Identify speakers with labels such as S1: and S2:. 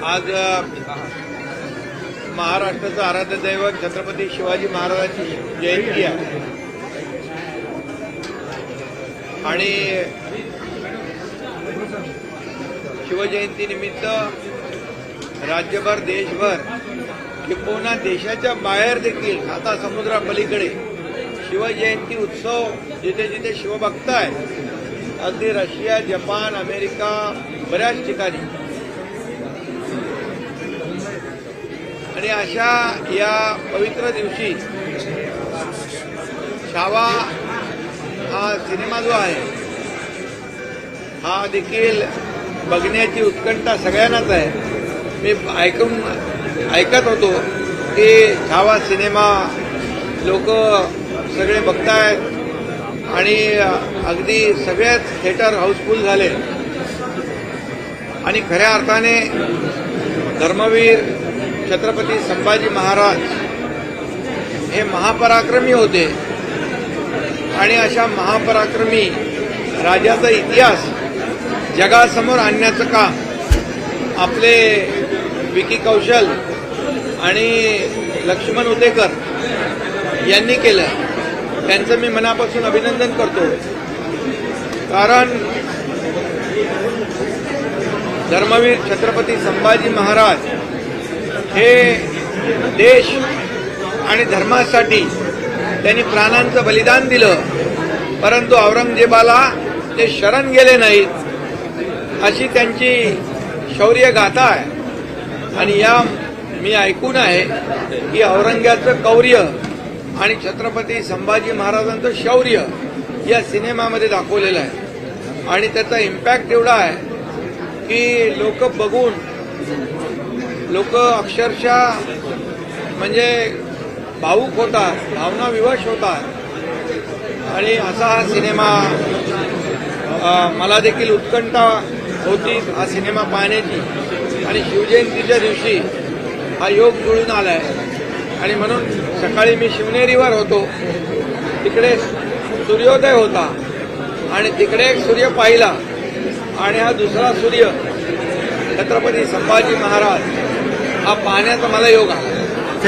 S1: आज महाराष्ट्राचं आराध्य दैवत छत्रपती शिवाजी महाराजांची जयंती आहे आणि शिवजयंतीनिमित्त राज्यभर देशभर किंबहुना देशाच्या बाहेर देखील आता समुद्रापलीकडे शिवजयंती उत्सव जिथे जिथे शिवभक्त आहेत अगदी रशिया, जपान, अमेरिका बऱ्याच ठिकाणी आणि अशा या पवित्र दिवशी छावा हा सिनेमा जो आहे हा देखील बघण्याची उत्कंठा सगळ्यांनाच आहे। मी ऐकत होतो की छावा सिनेमा लोक सगळे बघतायत आणि अगदी सगळेच थिएटर हाऊसफुल झाले आणि खऱ्या अर्थाने धर्मवीर छत्रपती संभाजी महाराज हे महापराक्रमी होते आणि अशा महापराक्रमी राजाचा इतिहास जगासमोर आणण्याचं काम आपले विकी कौशल आणि लक्ष्मण उदेकर यांनी केलं। त्यांचं मी मनापासून अभिनंदन करतो, कारण धर्मवीर छत्रपती संभाजी महाराज हे देश आणि धर्मासाठी त्यांनी प्राणांचं बलिदान दिलं, परंतु औरंगजेबाला ते शरण गेले नाहीत अशी त्यांची शौर्य गाथा आहे। आणि या मी ऐकून आहे की औरंग्याचं कौर्य आणि छत्रपती संभाजी महाराजांचं शौर्य या सिनेमामध्ये दाखवलेलं आहे आणि त्याचा इम्पॅक्ट एवढा आहे की लोक बघून लोक अक्षरशः म्हणजे भावूक होतात, भावना विवश होतात आणि असा हा सिनेमा मला देखील उत्कंठा होती हा सिनेमा पाहण्याची आणि शिवजयंतीच्या दिवशी हा योग जुळून आलाय आणि म्हणून सकाळी मी शिवनेरीवर होतो, तिकडे सूर्योदय होता आणि तिकडे एक सूर्य पाहिला आणि हा दुसरा सूर्य छत्रपती संभाजी महाराज हा पाहण्याचा मला योग आला।